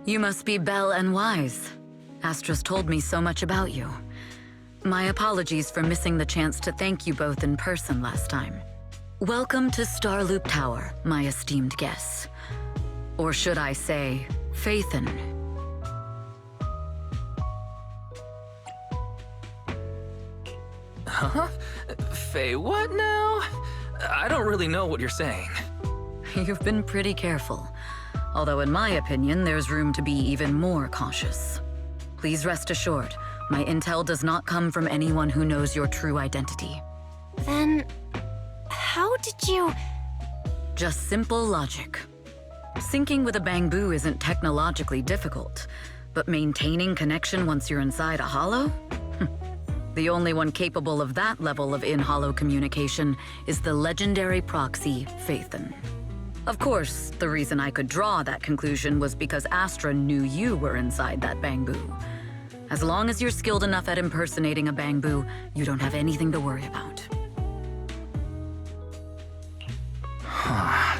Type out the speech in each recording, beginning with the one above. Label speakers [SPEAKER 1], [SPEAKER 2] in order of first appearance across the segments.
[SPEAKER 1] You must be Belle and Wise. Astra's told me so much about you. My apologies for missing the chance to thank you both in person last time. Welcome to Starloop Tower, my esteemed guests. Or should I say, Phaethon.
[SPEAKER 2] Huh? Faye, what now? I don't really know what you're saying.
[SPEAKER 1] You've been pretty careful. Although in my opinion, there's room to be even more cautious. Please rest assured, my intel does not come from anyone who knows your true identity.
[SPEAKER 3] Then, how did you...
[SPEAKER 1] Just simple logic. Syncing with a bamboo isn't technologically difficult, but maintaining connection once you're inside a hollow? The only one capable of that level of in-hollow communication is the legendary proxy, Phaethon. Of course, the reason I could draw that conclusion was because Astra knew you were inside that bamboo. As long as you're skilled enough at impersonating a bamboo, you don't have anything to worry about.
[SPEAKER 2] Huh.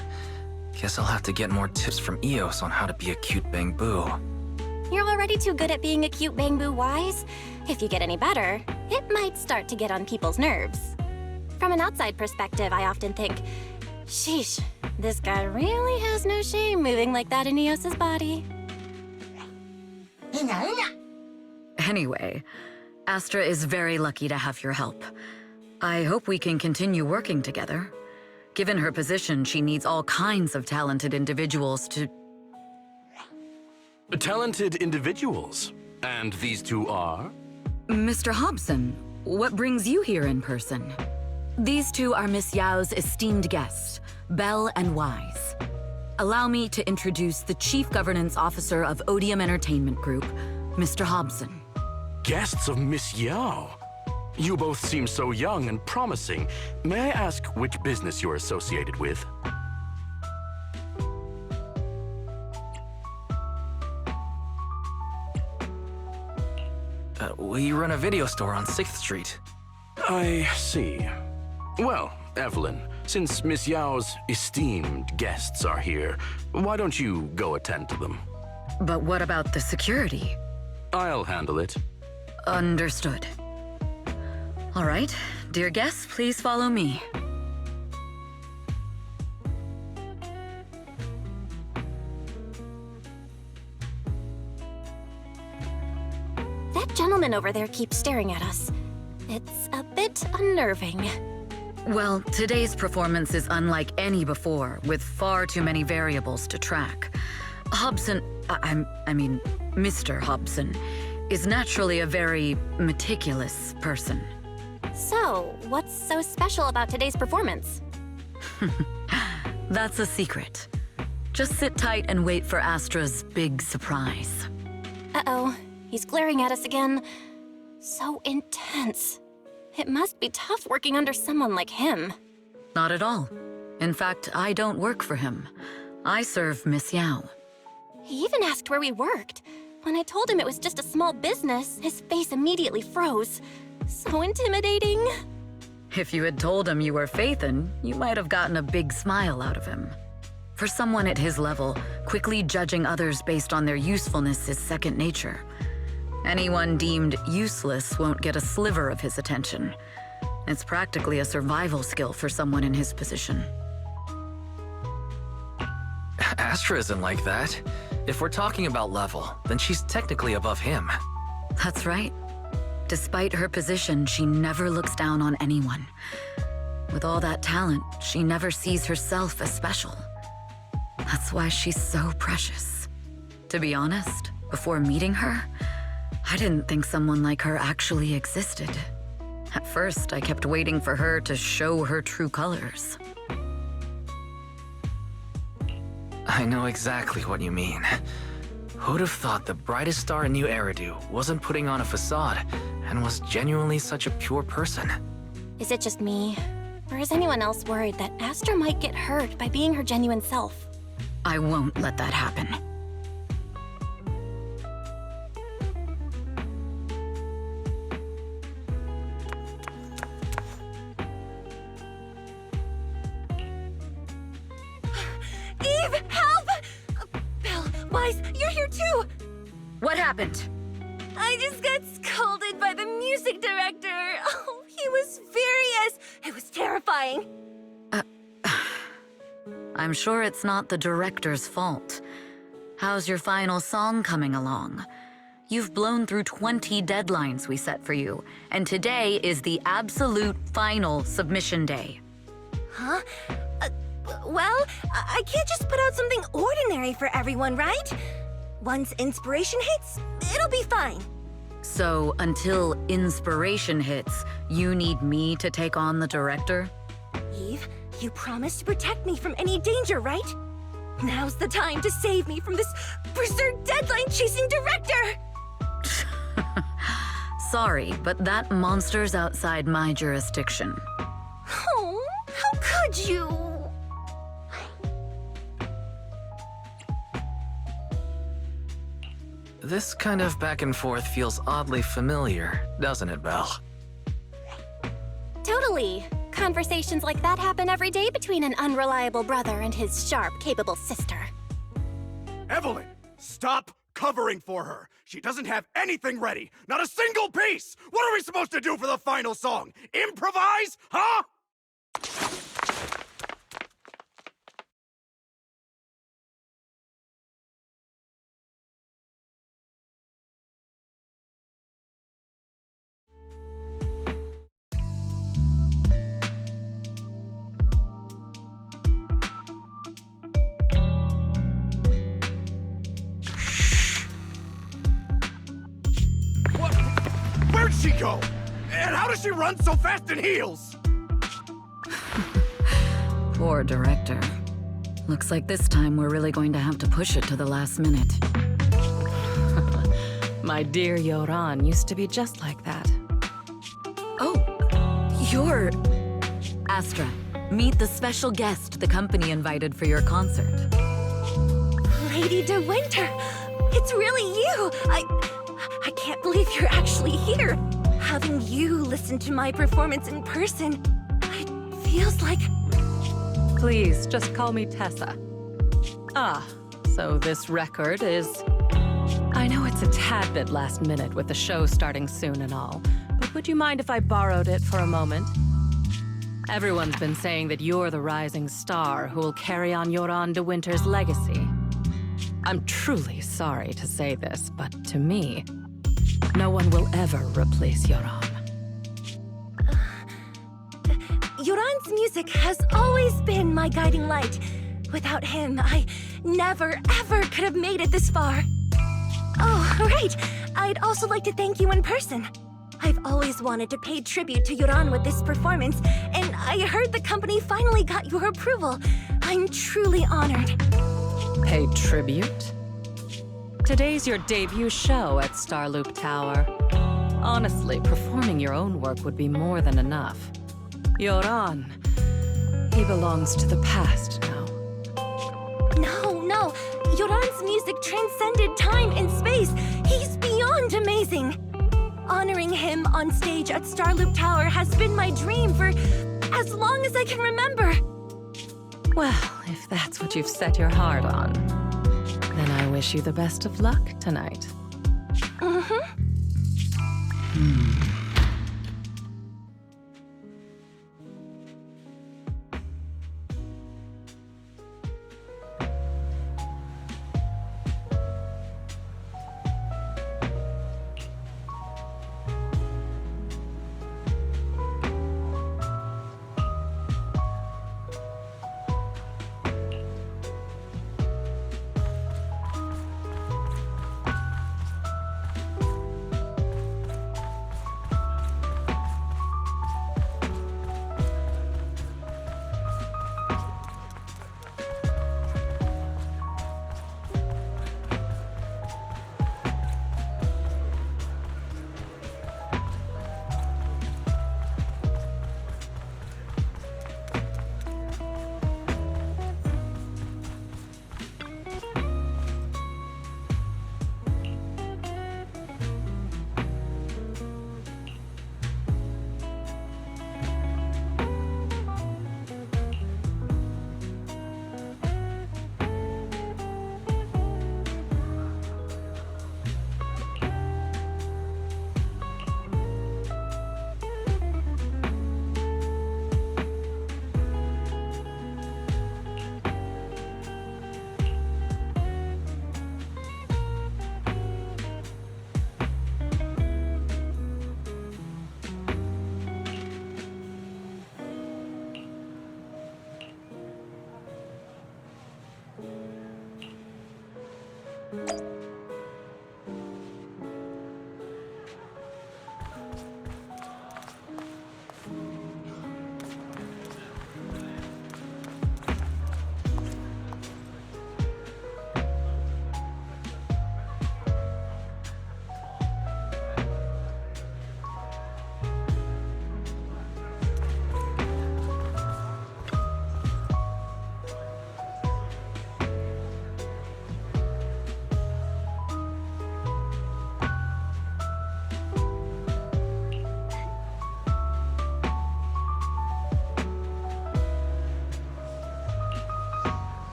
[SPEAKER 2] Guess I'll have to get more tips from Eos on how to be a cute bamboo.
[SPEAKER 3] You're already too good at being a cute bamboo, Wise. If you get any better, it might start to get on people's nerves. From an outside perspective, I often think, sheesh, this guy really has no shame moving like that in Eos's body.
[SPEAKER 1] Anyway, Astra is very lucky to have your help. I hope we can continue working together. Given her position, she needs all kinds of talented individuals to...
[SPEAKER 4] Talented individuals? And these two are?
[SPEAKER 1] Mr. Hobson, what brings you here in person? These two are Miss Yao's esteemed guests, Belle and Wise. Allow me to introduce the Chief Governance Officer of Odium Entertainment Group, Mr. Hobson.
[SPEAKER 4] Guests of Miss Yao? You both seem so young and promising. May I ask which business you're associated with?
[SPEAKER 2] We run a video store on 6th Street.
[SPEAKER 4] I see. Well, Evelyn, since Miss Yao's esteemed guests are here, why don't you go attend to them?
[SPEAKER 1] But what about the security?
[SPEAKER 4] I'll handle it.
[SPEAKER 1] Understood. All right, dear guests, please follow me.
[SPEAKER 3] That gentleman over there keeps staring at us. It's a bit unnerving.
[SPEAKER 1] Well, today's performance is unlike any before, with far too many variables to track. Hobson, I mean, Mr. Hobson, is naturally a very meticulous person.
[SPEAKER 3] So, what's so special about today's performance?
[SPEAKER 1] That's a secret. Just sit tight and wait for Astra's big surprise.
[SPEAKER 3] Uh-oh, he's glaring at us again. So intense. It must be tough working under someone like him.
[SPEAKER 1] Not at all. In fact, I don't work for him. I serve Miss Yao.
[SPEAKER 3] He even asked where we worked. When I told him it was just a small business, his face immediately froze. So intimidating.
[SPEAKER 1] If you had told him you were Phaethon, you might have gotten a big smile out of him. For someone at his level, quickly judging others based on their usefulness is second nature. Anyone deemed useless won't get a sliver of his attention. It's practically a survival skill for someone in his position.
[SPEAKER 2] Astra isn't like that. If we're talking about level, then she's technically above him.
[SPEAKER 1] That's right. Despite her position, she never looks down on anyone. With all that talent, she never sees herself as special. That's why she's so precious. To be honest, before meeting her, I didn't think someone like her actually existed. At first, I kept waiting for her to show her true colors.
[SPEAKER 2] I know exactly what you mean. Who'd have thought the brightest star in New Eridu wasn't putting on a facade and was genuinely such a pure person?
[SPEAKER 3] Is it just me? Or is anyone else worried that Astra might get hurt by being her genuine self?
[SPEAKER 1] I won't let that happen. happened?
[SPEAKER 5] I just got scolded by the music director. Oh, he was furious. It was terrifying.
[SPEAKER 1] I'm sure it's not the director's fault. How's your final song coming along? You've blown through 20 deadlines we set for you, and today is the absolute final submission day.
[SPEAKER 5] Huh? Well, I can't just put out something ordinary for everyone, right? Once inspiration hits, it'll be fine.
[SPEAKER 1] So, until inspiration hits, you need me to take on the director?
[SPEAKER 5] Eve, you promised to protect me from any danger, right? Now's the time to save me from this berserk deadline-chasing director!
[SPEAKER 1] Sorry, but that monster's outside my jurisdiction.
[SPEAKER 5] Oh, how could you?
[SPEAKER 2] This kind of back and forth feels oddly familiar, doesn't it, Belle?
[SPEAKER 3] Totally. Conversations like that happen every day between an unreliable brother and his sharp, capable sister.
[SPEAKER 6] Evelyn, stop covering for her. She doesn't have anything ready. Not a single piece. What are we supposed to do for the final song? Improvise? Huh? What? Where'd she go? And how does she run so fast in heels?
[SPEAKER 1] Poor director. Looks like this time we're really going to have to push it to the last minute.
[SPEAKER 7] My dear Yoran used to be just like that.
[SPEAKER 1] Oh, you're... Astra, meet the special guest the company invited for your concert.
[SPEAKER 5] Lady De Winter, it's really you! I can't believe you're actually here. Having you listen to my performance in person, it feels like...
[SPEAKER 7] Please, just call me Tessa. Ah, so this record is... I know it's a tad bit last minute with the show starting soon and all, but would you mind if I borrowed it for a moment? Everyone's been saying that you're the rising star who will carry on Yoran De Winter's legacy. I'm truly sorry to say this, but to me, no one will ever replace Yoran.
[SPEAKER 5] Yoran's music has always been my guiding light. Without him, I never, ever could have made it this far. Oh, right. I'd also like to thank you in person. I've always wanted to pay tribute to Yoran with this performance, and I heard the company finally got your approval. I'm truly honored.
[SPEAKER 7] Pay tribute? Today's your debut show at Starloop Tower. Honestly, performing your own work would be more than enough. Yoran, he belongs to the past now.
[SPEAKER 5] No. Yoran's music transcended time and space. He's beyond amazing. Honoring him on stage at Starloop Tower has been my dream for as long as I can remember.
[SPEAKER 7] Well, if that's what you've set your heart on, then I wish you the best of luck tonight.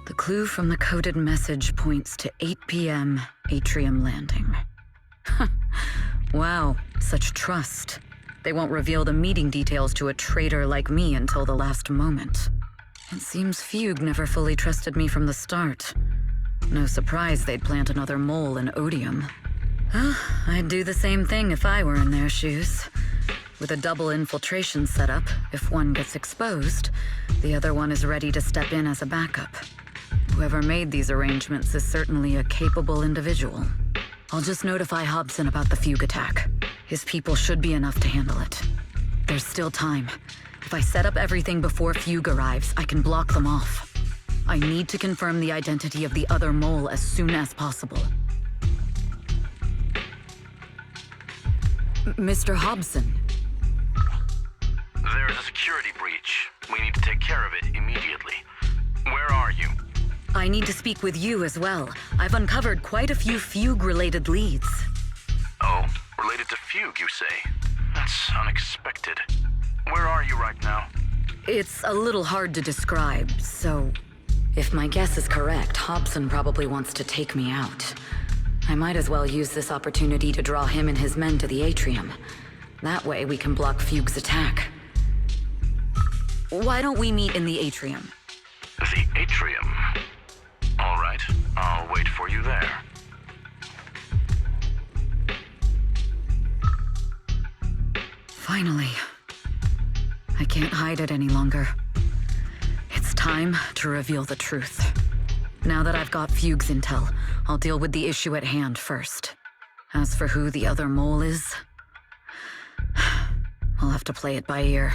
[SPEAKER 1] The clue from the coded message points to 8 p.m. Atrium Landing. Wow, such trust. They won't reveal the meeting details to a traitor like me until the last moment. It seems Fugue never fully trusted me from the start. No surprise they'd plant another mole in Odium. I'd do the same thing if I were in their shoes. With a double infiltration setup, if one gets exposed, the other one is ready to step in as a backup. Whoever made these arrangements is certainly a capable individual. I'll just notify Hobson about the Fugue attack. His people should be enough to handle it. There's still time. If I set up everything before Fugue arrives, I can block them off. I need to confirm the identity of the other mole as soon as possible. Mr. Hobson.
[SPEAKER 4] There's a security breach. We need to take care of it immediately. Where are you?
[SPEAKER 1] I need to speak with you as well. I've uncovered quite a few Fugue-related leads.
[SPEAKER 4] Oh, related to Fugue, you say? That's unexpected. Where are you right now?
[SPEAKER 1] It's a little hard to describe, so... If my guess is correct, Hobson probably wants to take me out. I might as well use this opportunity to draw him and his men to the Atrium. That way we can block Fugue's attack. Why don't we meet in the Atrium?
[SPEAKER 4] The Atrium? All right, I'll wait for you there.
[SPEAKER 1] Finally. I can't hide it any longer. It's time to reveal the truth. Now that I've got Fugue's intel, I'll deal with the issue at hand first. As for who the other mole is, I'll have to play it by ear.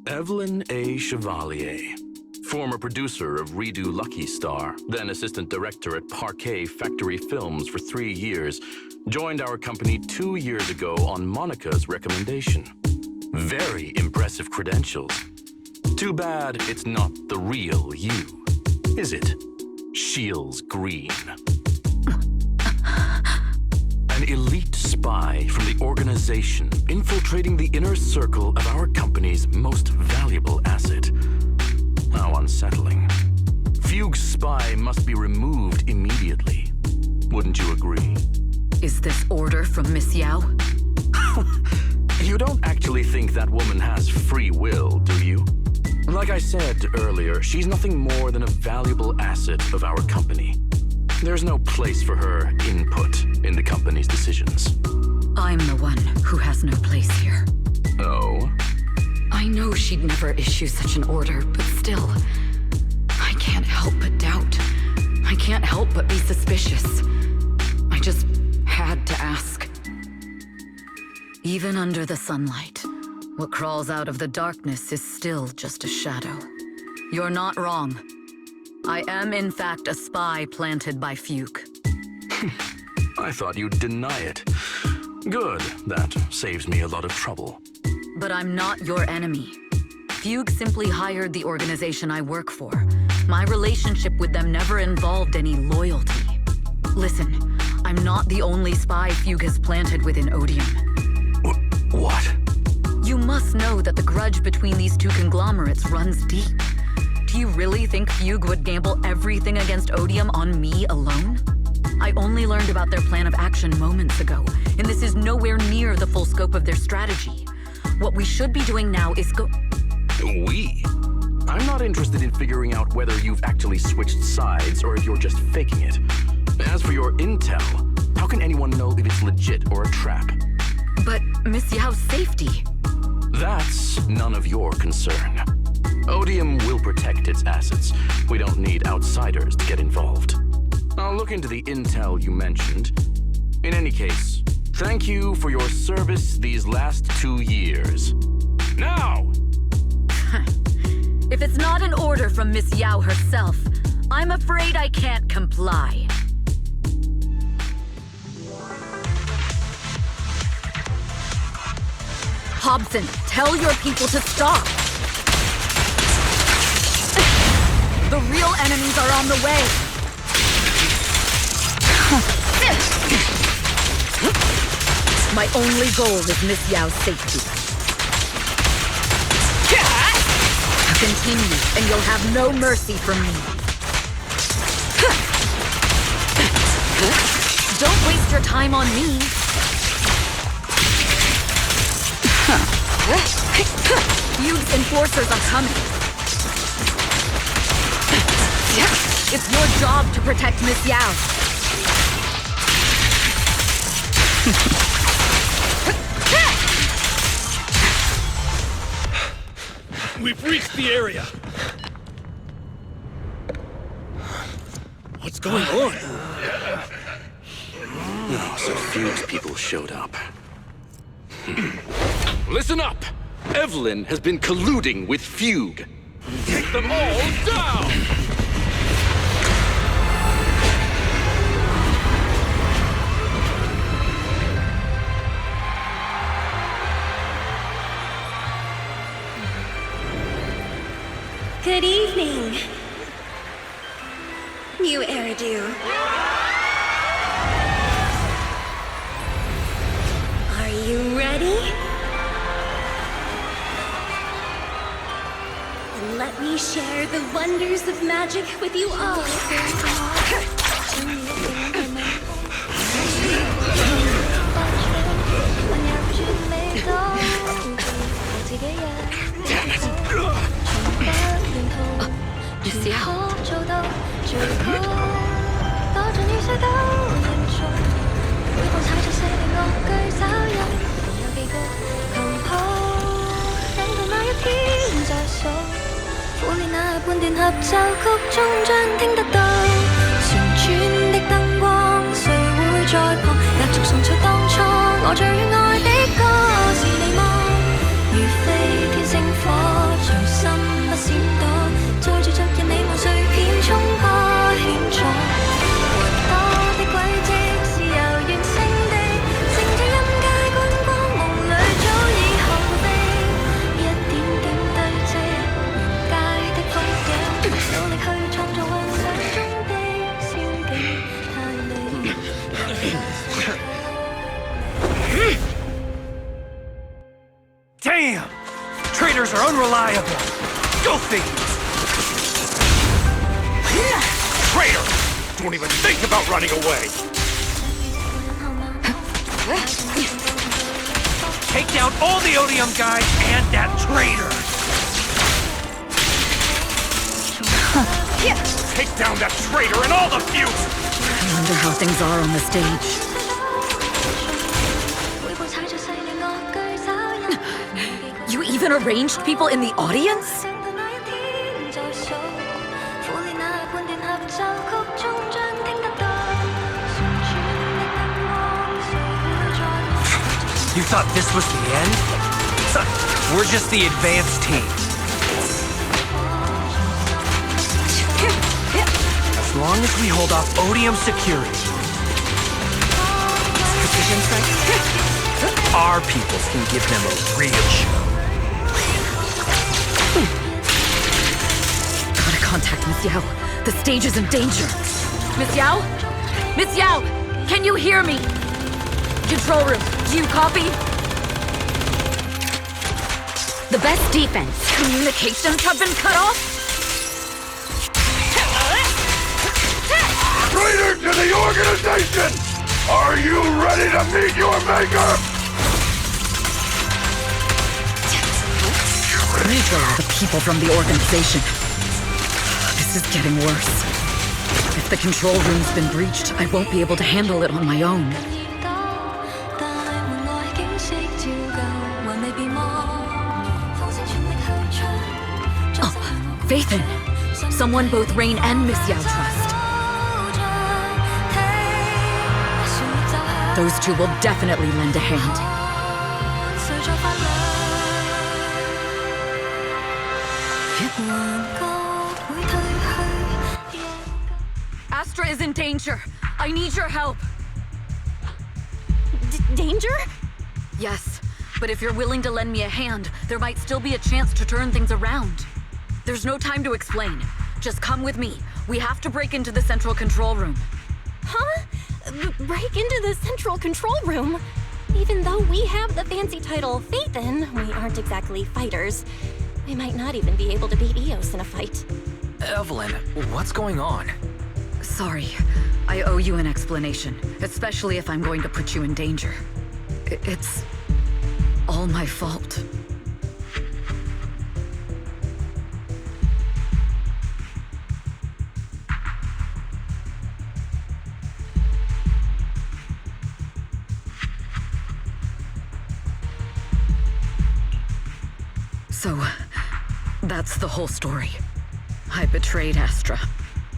[SPEAKER 4] Evelyn A. Chevalier, former producer of Redo Lucky Star, then assistant director at Parquet Factory Films for 3 years, joined our company 2 years ago on Monica's recommendation. Very impressive credentials. Too bad it's not the real you, is it? Shields Green. An elite spy from the organization infiltrating the inner circle of our company's most valuable asset. How unsettling. Fugue's spy must be removed immediately. Wouldn't you agree?
[SPEAKER 1] Is this order from Miss Yao?
[SPEAKER 4] You don't actually think that woman has free will, do you? Like I said earlier, she's nothing more than a valuable asset of our company. There's no place for her input in the company's decisions.
[SPEAKER 1] I'm the one who has no place here.
[SPEAKER 4] Oh?
[SPEAKER 1] I know she'd never issue such an order, but still, I can't help but doubt. I can't help but be suspicious. I just had to ask. Even under the sunlight, what crawls out of the darkness is still just a shadow. You're not wrong. I am, in fact, a spy planted by Fugue.
[SPEAKER 4] I thought you'd deny it. Good, that saves me a lot of trouble.
[SPEAKER 1] But I'm not your enemy. Fugue simply hired the organization I work for. My relationship with them never involved any loyalty. Listen, I'm not the only spy Fugue has planted within Odium.
[SPEAKER 4] What?
[SPEAKER 1] You must know that the grudge between these two conglomerates runs deep. Do you really think Fugue would gamble everything against Odium on me alone? I only learned about their plan of action moments ago, and this is nowhere near the full scope of their strategy. What we should be doing now is
[SPEAKER 4] We? I'm not interested in figuring out whether you've actually switched sides or if you're just faking it. As for your intel, how can anyone know if it's legit or a trap?
[SPEAKER 1] But Miss Yao's safety.
[SPEAKER 4] That's none of your concern. Odium will protect its assets. We don't need outsiders to get involved. I'll look into the intel you mentioned. In any case, thank you for your service these last 2 years. Now!
[SPEAKER 1] If it's not an order from Miss Yao herself, I'm afraid I can't comply. Hobson, tell your people to stop! The real enemies are on the way! My only goal is Miss Yao's safety. Continue, and you'll have no mercy from me. Don't waste your time on me. Fugue's enforcers are coming. It's your job to protect Miss Yao.
[SPEAKER 6] We've reached the area. What's going on?
[SPEAKER 4] Oh, so Fugue's people showed up. Listen up! Evelyn has been colluding with Fugue. Take them all down!
[SPEAKER 5] Good evening, new Eridu. Are you ready? Then let me share the wonders of magic with you all.
[SPEAKER 1] Miss Yao.
[SPEAKER 8] Damn! Traitors are unreliable! Go figures!
[SPEAKER 6] Traitor! Don't even think about running away!
[SPEAKER 8] Take down all the Odium guys and that traitor!
[SPEAKER 6] Take down that traitor and all the fuse!
[SPEAKER 1] I wonder how things are on the stage. You even arranged people in the audience?
[SPEAKER 8] You thought this was the end? Son, we're just the advanced team. As long as we hold off Odium security, our peoples can give them a real show.
[SPEAKER 1] Gotta contact Miss Yao. The stage is in danger. Miss Yao? Miss Yao! Can you hear me? Control room, do you copy? The best defense. Communications have been cut off?
[SPEAKER 6] Traitor to the organization! Are you ready to meet your maker?
[SPEAKER 1] These are all the people from the organization. This is getting worse. If the control room's been breached, I won't be able to handle it on my own. Oh, Faithin! Someone both Rain and Miss Yao trust. Those two will definitely lend a hand. Astra is in danger. I need your help.
[SPEAKER 3] Danger?
[SPEAKER 1] Yes, but if you're willing to lend me a hand, there might still be a chance to turn things around. There's no time to explain. Just come with me. We have to break into the central control room.
[SPEAKER 3] Huh? Break into the central control room? Even though we have the fancy title Faithin, we aren't exactly fighters. We might not even be able to beat Eos in a fight.
[SPEAKER 2] Evelyn, what's going on?
[SPEAKER 1] Sorry. I owe you an explanation, especially if I'm going to put you in danger. It's all my fault. So, that's the whole story. I betrayed Astra,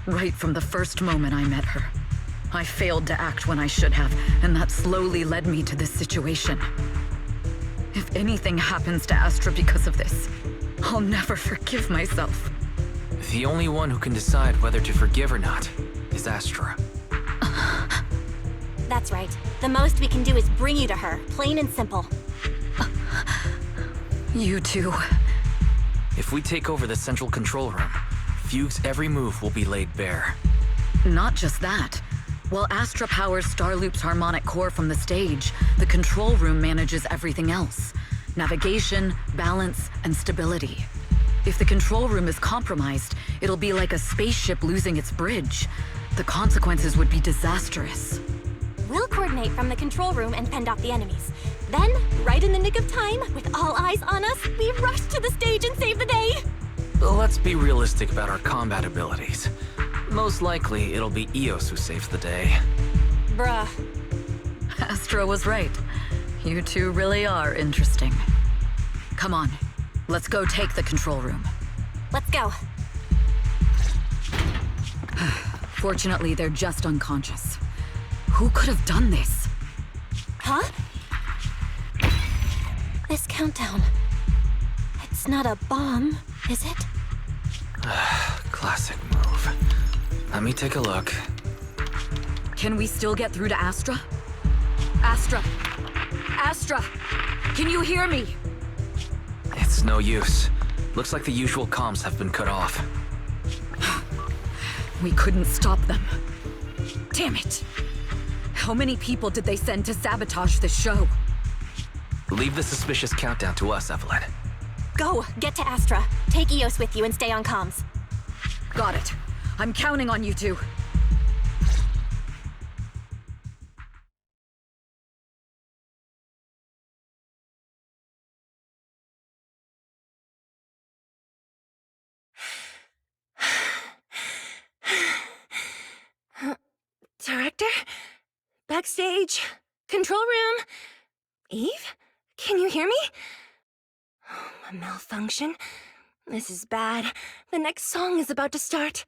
[SPEAKER 1] right from the first moment I met her. I failed to act when I should have, and that slowly led me to this situation. If anything happens to Astra because of this, I'll never forgive myself.
[SPEAKER 2] The only one who can decide whether to forgive or not is Astra.
[SPEAKER 3] That's right. The most we can do is bring you to her, plain and simple.
[SPEAKER 1] You too.
[SPEAKER 2] If we take over the central control room, Fugue's every move will be laid bare.
[SPEAKER 1] Not just that. While Astra powers Starloop's harmonic core from the stage, the control room manages everything else. Navigation, balance, and stability. If the control room is compromised, it'll be like a spaceship losing its bridge. The consequences would be disastrous.
[SPEAKER 3] We'll coordinate from the control room and fend off the enemies. Then, right in the nick of time, with all eyes on us, we rush to the stage and save the day!
[SPEAKER 2] Let's be realistic about our combat abilities. Most likely, it'll be Eos who saves the day.
[SPEAKER 3] Bruh.
[SPEAKER 1] Astra was right. You two really are interesting. Come on, let's go take the control room.
[SPEAKER 3] Let's go.
[SPEAKER 1] Fortunately, they're just unconscious. Who could have done this?
[SPEAKER 3] Huh? This countdown. It's not a bomb, is it?
[SPEAKER 2] Classic move. Let me take a look.
[SPEAKER 1] Can we still get through to Astra? Astra! Astra! Can you hear me?
[SPEAKER 2] It's no use. Looks like the usual comms have been cut off.
[SPEAKER 1] We couldn't stop them. Damn it! How many people did they send to sabotage the show?
[SPEAKER 2] Leave the suspicious countdown to us, Evelyn.
[SPEAKER 3] Go, get to Astra. Take Eos with you and stay on comms.
[SPEAKER 1] Got it. I'm counting on you two.
[SPEAKER 5] Director? Backstage? Control room? Eve? Can you hear me? A malfunction? This is bad. The next song is about to start.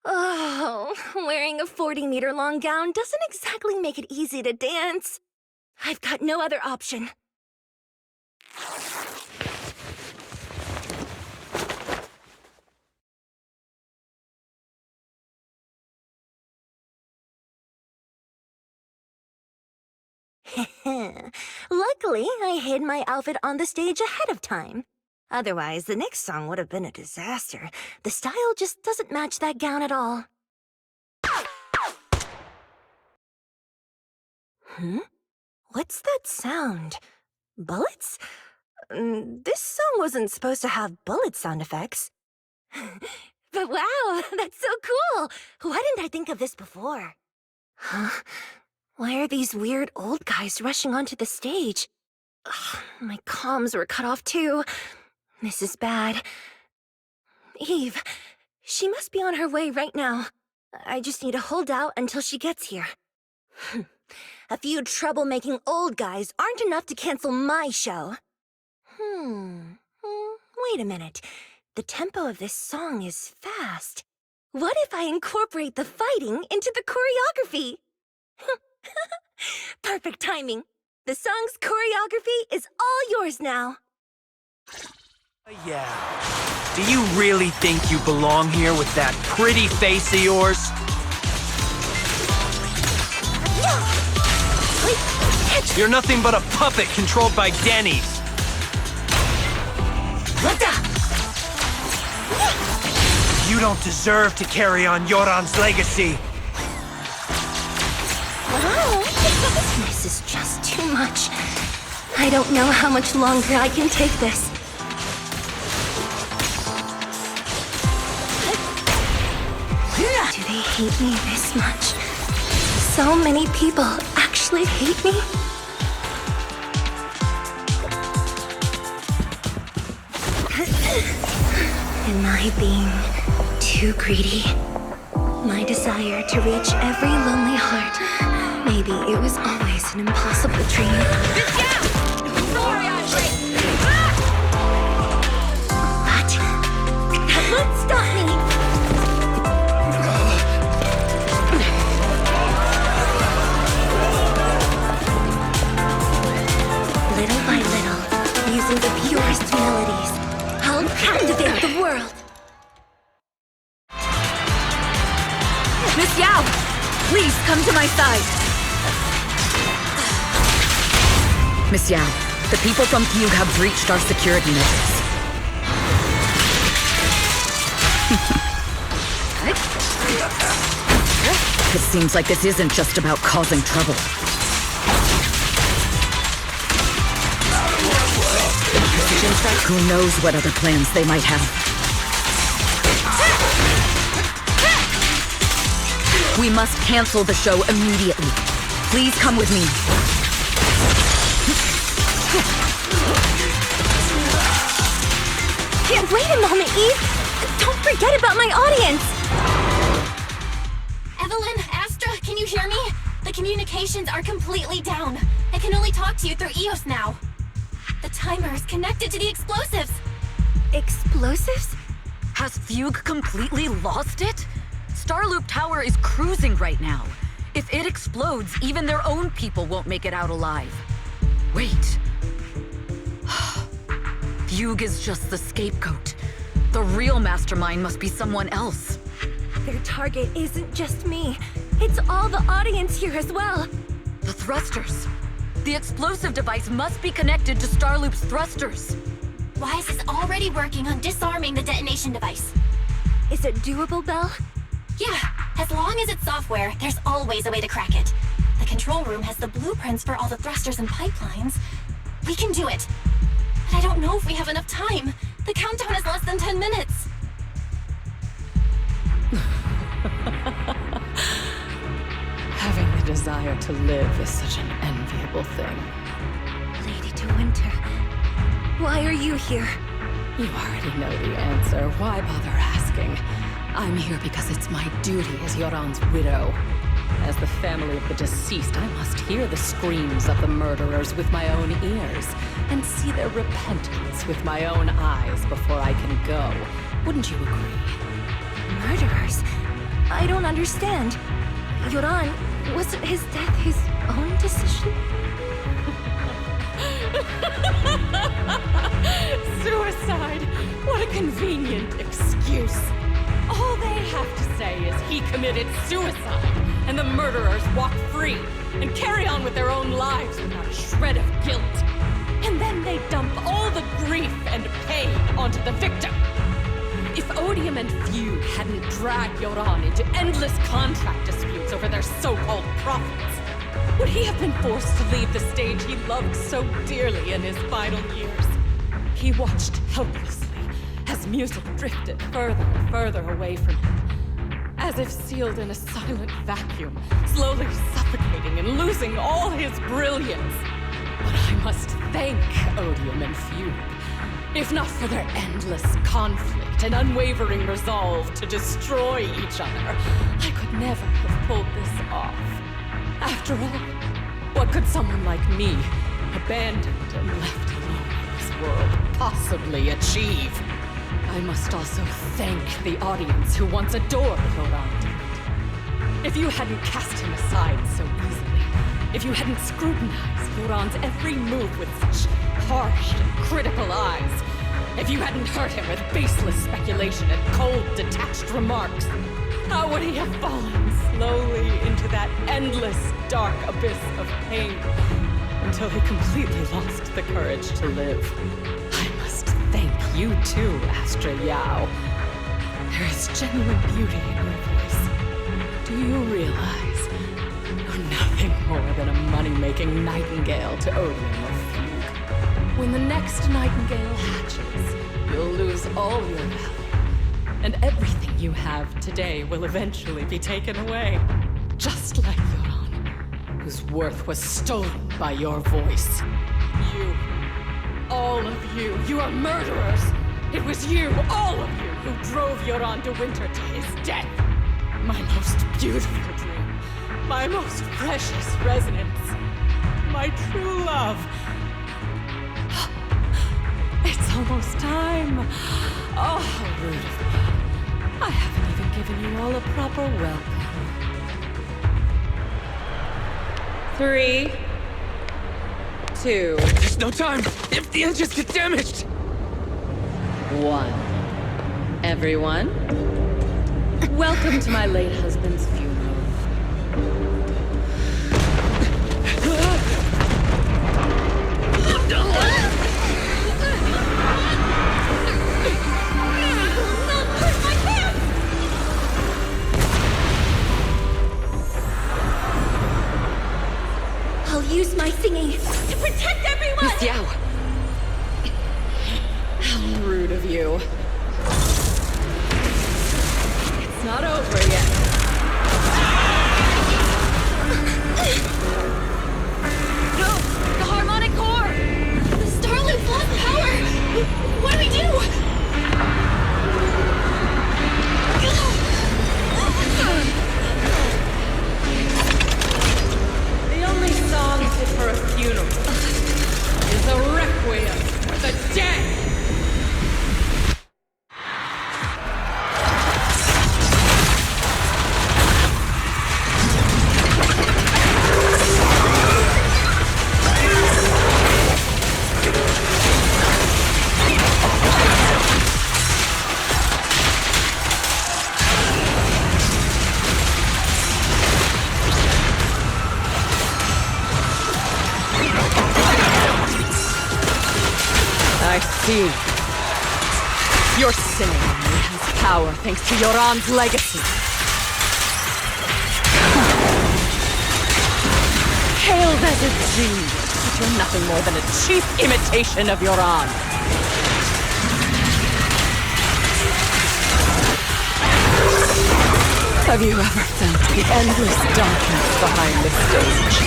[SPEAKER 5] Oh, wearing a 40-meter long gown doesn't exactly make it easy to dance. I've got no other option. Luckily, I hid my outfit on the stage ahead of time. Otherwise, the next song would have been a disaster. The style just doesn't match that gown at all. What's that sound? Bullets? This song wasn't supposed to have bullet sound effects. But wow, that's so cool! Why didn't I think of this before? Huh? Why are these weird old guys rushing onto the stage? Ugh, my comms were cut off too. This is bad. Eve, she must be on her way right now. I just need to hold out until she gets here. A few troublemaking old guys aren't enough to cancel my show. Wait a minute. The tempo of this song is fast. What if I incorporate the fighting into the choreography? Perfect timing. The song's choreography is all yours now.
[SPEAKER 8] Yeah. Do you really think you belong here with that pretty face of yours? You're nothing but a puppet controlled by Denny's. You don't deserve to carry on Yoran's legacy.
[SPEAKER 5] Wow, this is just too much. I don't know how much longer I can take this. Do they hate me this much? So many people actually hate me? Am I being too greedy? My desire to reach every lonely heart. Maybe it was always an impossible dream. But that won't stop me! Little by little, using the purest melodies, I'll captivate the world.
[SPEAKER 1] Miss Yao, please come to my side. Miss Yao, the people from Fugue have breached our security measures. It seems like this isn't just about causing trouble. Who knows what other plans they might have. We must cancel the show immediately. Please come with me.
[SPEAKER 5] Can't wait a moment, Eve! Don't forget about my audience!
[SPEAKER 3] Evelyn, Astra, can you hear me? The communications are completely down. I can only talk to you through Eos now. The timer is connected to the explosives.
[SPEAKER 5] Explosives?
[SPEAKER 1] Has Fugue completely lost it? Starloop Tower is cruising right now. If it explodes, even their own people won't make it out alive. Wait. Fugue is just the scapegoat. The real mastermind must be someone else.
[SPEAKER 5] Their target isn't just me. It's all the audience here as well.
[SPEAKER 1] The thrusters. The explosive device must be connected to Starloop's thrusters.
[SPEAKER 3] Wise is already working on disarming the detonation device.
[SPEAKER 5] Is it doable, Belle?
[SPEAKER 3] Yeah, as long as it's software, there's always a way to crack it. The control room has the blueprints for all the thrusters and pipelines. We can do it. But I don't know if we have enough time. The countdown is less than 10 minutes.
[SPEAKER 7] Having the desire to live is such an enviable thing.
[SPEAKER 5] Lady De Winter, why are you here?
[SPEAKER 7] You already know the answer. Why bother asking? I'm here because it's my duty as Yoran's widow. As the family of the deceased, I must hear the screams of the murderers with my own ears, and see their repentance with my own eyes before I can go. Wouldn't you agree?
[SPEAKER 5] Murderers? I don't understand. Yoran, wasn't his death his own decision?
[SPEAKER 7] Suicide! What a convenient excuse. All they have to say is he committed suicide, and the murderers walk free and carry on with their own lives without a shred of guilt. And then they dump all the grief and pain onto the victim. If Odium and Feud hadn't dragged Yoran into endless contract disputes over their so-called profits, would he have been forced to leave the stage he loved so dearly in his final years? He watched helplessly as music drifted further and further away from him, as if sealed in a silent vacuum, slowly suffocating and losing all his brilliance. But I must thank Odium and Feud, if not for their endless conflict and unwavering resolve to destroy each other, I could never have pulled this off. After all, what could someone like me, abandoned and left alone in this world, possibly achieve? I must also thank the audience who once adored Yoran. If you hadn't cast him aside so easily, if you hadn't scrutinized Yoran's every move with such harsh and critical eyes, if you hadn't hurt him with baseless speculation and cold, detached remarks, how would he have fallen slowly into that endless, dark abyss of pain until he completely lost the courage to live? I must thank you too, Astra Yao. There is genuine beauty in your voice. Do you realize you're nothing more than a money-making nightingale to Odium or Fugue? When the next nightingale hatches, you'll lose all your value. And everything you have today will eventually be taken away. Just like Yoran, whose worth was stolen by your voice. You, all of you, you are murderers! It was you, all of you, who drove Yoran de Winter to his death. My most beautiful dream, my most precious resonance, my true love. It's almost time. Oh, how rude of me. I haven't even given you all a proper welcome. 3, 2,
[SPEAKER 8] There's no time! If the engines get damaged!
[SPEAKER 7] 1. Everyone, welcome to my late husband's funeral.
[SPEAKER 5] I'll use my thingy to protect everyone!
[SPEAKER 7] Miss Yao! How rude of you. It's not over yet.
[SPEAKER 3] No! The harmonic core! The Starloop's lost power! What do we do?
[SPEAKER 7] The only song fit for a funeral is a requiem for the dead! I see. Your sinning only has power thanks to Yoran's legacy. hailed as a genius, but you're nothing more than a cheap imitation of your aunt. Have you ever felt the endless darkness behind the stage?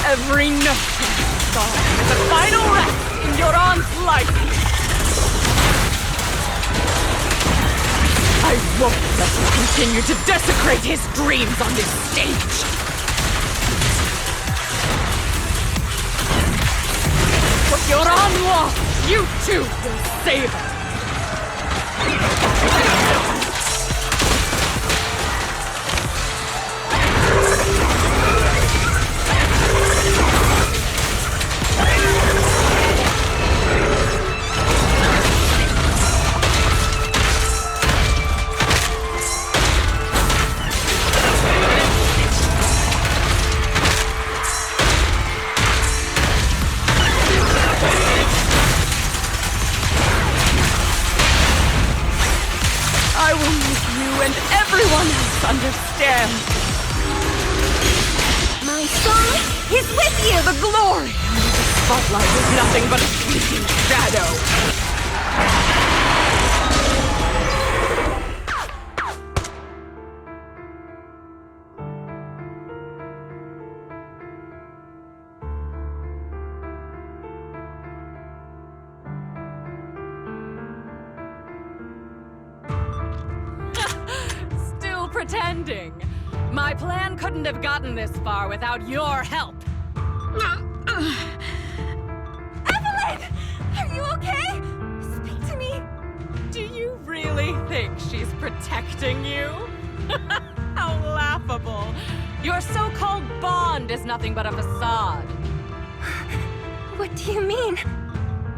[SPEAKER 7] Every note in this song is a final rest in your aunt's life. I won't let you continue to desecrate his dreams on this stage. What your aunt lost, you too will save it. I will make you and everyone else understand.
[SPEAKER 5] My song is with you!
[SPEAKER 7] The glory under the spotlight is nothing but a fleeting shadow. Still pretending. My plan couldn't have gotten this far without your help.
[SPEAKER 5] Evelyn! Are you okay? Speak to me.
[SPEAKER 7] Do you really think she's protecting you? How laughable. Your so-called bond is nothing but a facade.
[SPEAKER 5] What do you mean?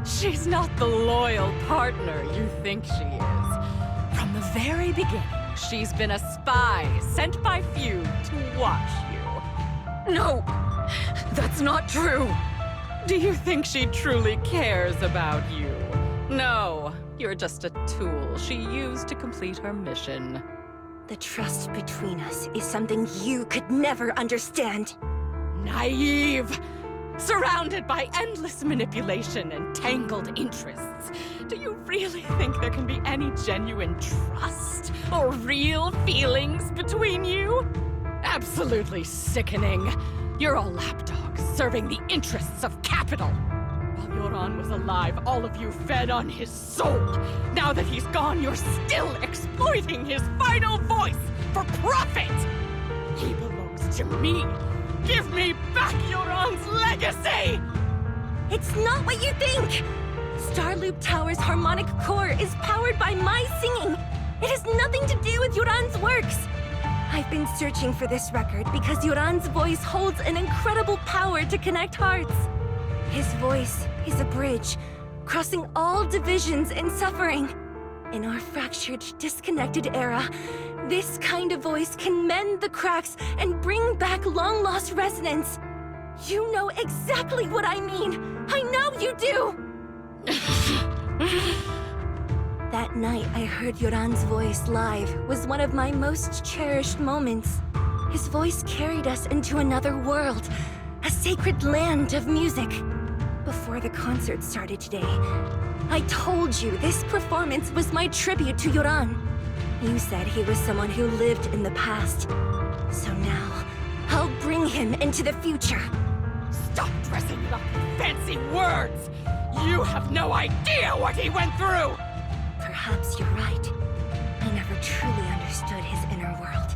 [SPEAKER 7] She's not the loyal partner you think she is. From the very beginning, she's been a spy sent by few to watch you.
[SPEAKER 1] No! That's not true!
[SPEAKER 7] Do you think she truly cares about you? No, you're just a tool she used to complete her mission.
[SPEAKER 5] The trust between us is something you could never understand.
[SPEAKER 7] Naive! Surrounded by endless manipulation and tangled interests. Do you really think there can be any genuine trust or real feelings between you? Absolutely sickening. You're all lapdogs serving the interests of capital. While Yoran was alive, all of you fed on his soul. Now that he's gone, you're still exploiting his final voice for profit. He belongs to me. Give me back Yoran's legacy!
[SPEAKER 5] It's not what you think! Starloop Tower's harmonic core is powered by my singing. It has nothing to do with Yoran's works. I've been searching for this record because Yoran's voice holds an incredible power to connect hearts. His voice is a bridge, crossing all divisions and suffering. In our fractured, disconnected era, this kind of voice can mend the cracks and bring back long-lost resonance. You know exactly what I mean. I know you do! That night I heard Yoran's voice live was one of my most cherished moments. His voice carried us into another world, a sacred land of music. Before the concert started today, I told you this performance was my tribute to Yoran. You said he was someone who lived in the past. So now, I'll bring him into the future.
[SPEAKER 7] Stop dressing it up in fancy words! You have no idea what he went through!
[SPEAKER 5] Perhaps you're right. I never truly understood his inner world.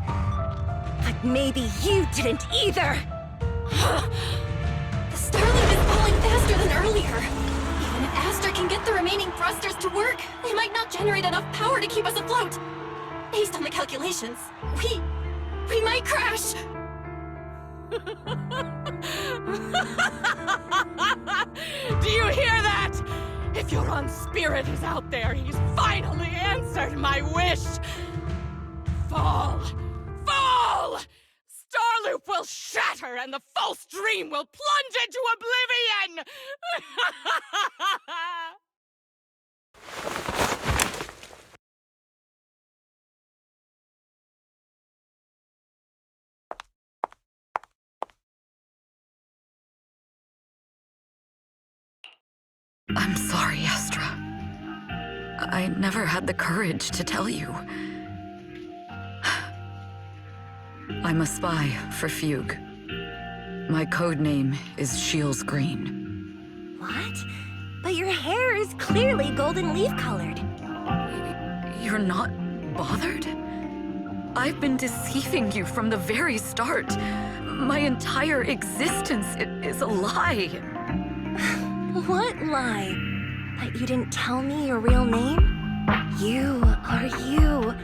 [SPEAKER 5] But maybe you didn't either!
[SPEAKER 3] The Starloop is falling faster than earlier. Even if Aster can get the remaining thrusters to work, they might not generate enough power to keep us afloat. Based on the calculations, we might crash.
[SPEAKER 7] Do you hear that? If Yoran's spirit is out there, he's finally answered my wish. Fall! Fall! Starloop will shatter and the false dream will plunge into oblivion!
[SPEAKER 1] I'm sorry, Astra. I never had the courage to tell you. I'm a spy for Fugue. My code name is Shields Green.
[SPEAKER 5] What? But your hair is clearly golden leaf colored.
[SPEAKER 1] You're not bothered? I've been deceiving you from the very start. My entire existence is a lie.
[SPEAKER 5] What lie? That you didn't tell me your real name? You are you.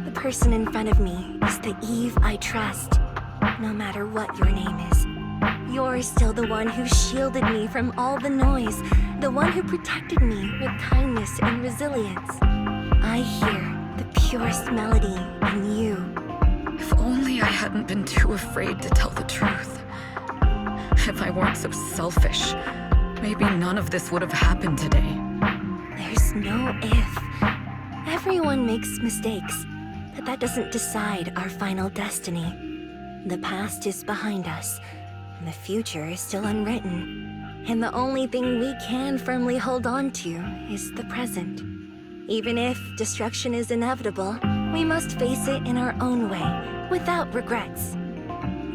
[SPEAKER 5] The person in front of me is the Eve I trust, no matter what your name is. You're still the one who shielded me from all the noise, the one who protected me with kindness and resilience. I hear the purest melody in you.
[SPEAKER 1] If only I hadn't been too afraid to tell the truth. If I weren't so selfish, maybe none of this would have happened today.
[SPEAKER 5] There's no if. Everyone makes mistakes, but that doesn't decide our final destiny. The past is behind us, and the future is still unwritten. And the only thing we can firmly hold on to is the present. Even if destruction is inevitable, we must face it in our own way, without regrets.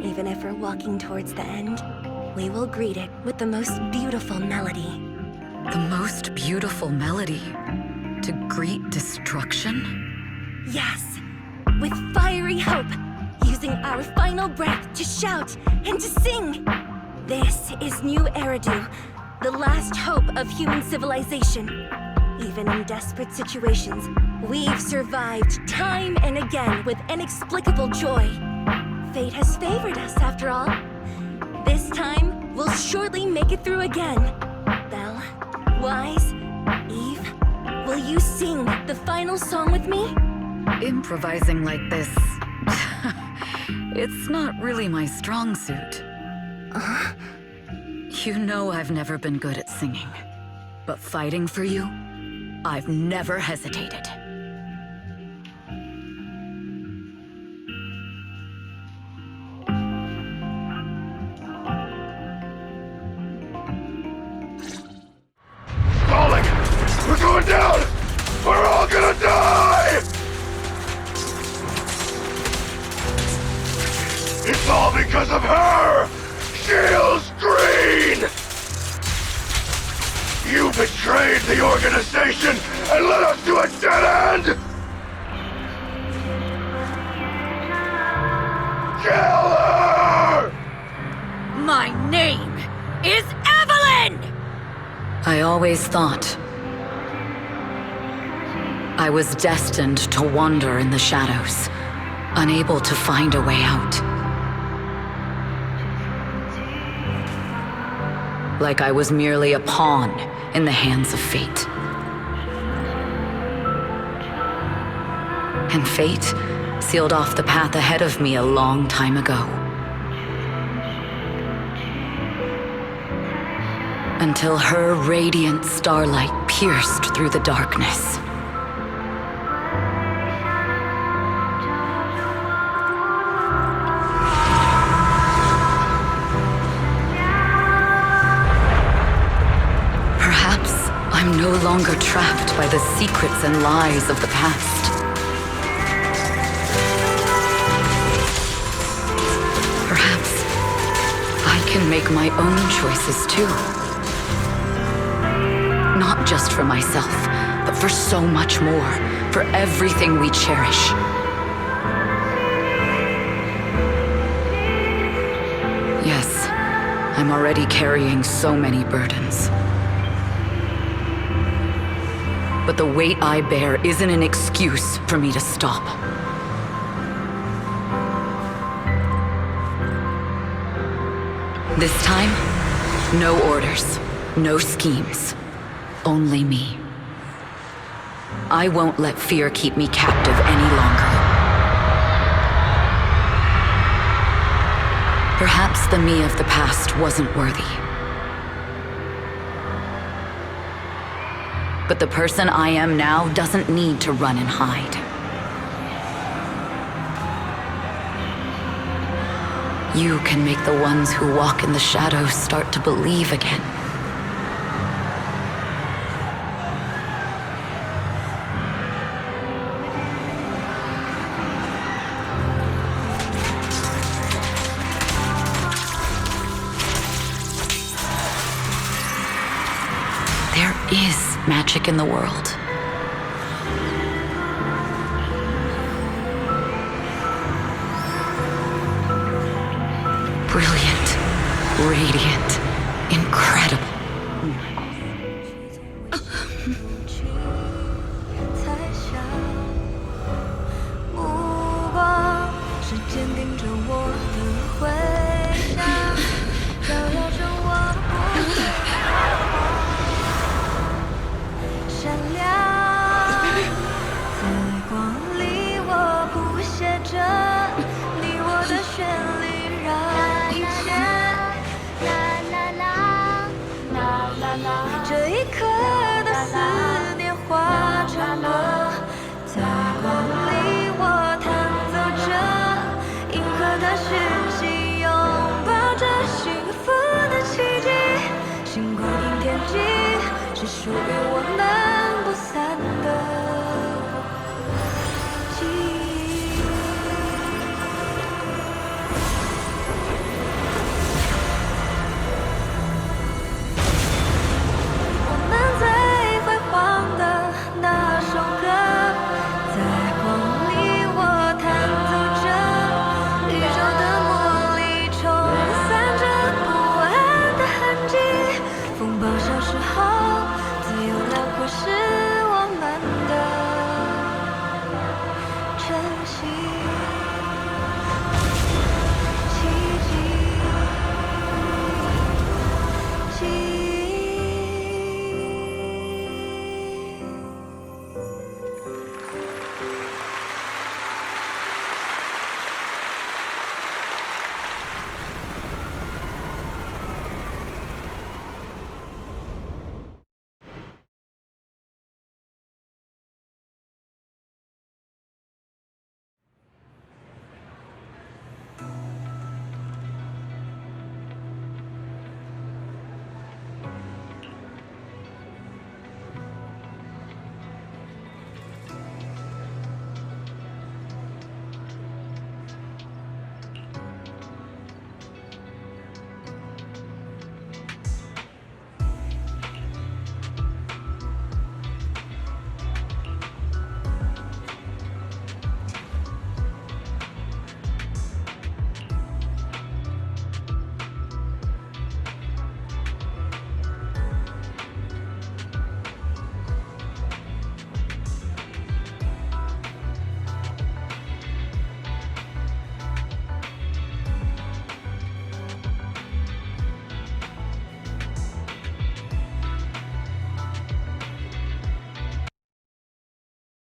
[SPEAKER 5] Even if we're walking towards the end, we will greet it with the most beautiful melody.
[SPEAKER 1] The most beautiful melody? To greet destruction?
[SPEAKER 5] Yes, with fiery hope, using our final breath to shout and to sing. This is New Eridu, the last hope of human civilization. Even in desperate situations, we've survived time and again with inexplicable joy. Fate has favored us, after all. This time, we'll surely make it through again. Belle, Wise, Eve, will you sing the final song with me?
[SPEAKER 1] Improvising like this... it's not really my strong suit. You know I've never been good at singing. But fighting for you, I've never hesitated.
[SPEAKER 6] Falling! We're going down! We're all gonna die! It's all because of her! Shields Green! You betrayed the organization and led us to a dead end! Kill her!
[SPEAKER 1] My name is Evelyn! I always thought I was destined to wander in the shadows, unable to find a way out. Like I was merely a pawn in the hands of fate. And fate sealed off the path ahead of me a long time ago. Until her radiant starlight pierced through the darkness. I'm no longer trapped by the secrets and lies of the past. Perhaps I can make my own choices too. Not just for myself, but for so much more, for everything we cherish. Yes, I'm already carrying so many burdens. But the weight I bear isn't an excuse for me to stop. This time, no orders, no schemes, only me. I won't let fear keep me captive any longer. Perhaps the me of the past wasn't worthy. But the person I am now doesn't need to run and hide. You can make the ones who walk in the shadows start to believe again. is magic in the world. Brilliant, radiant, incredible.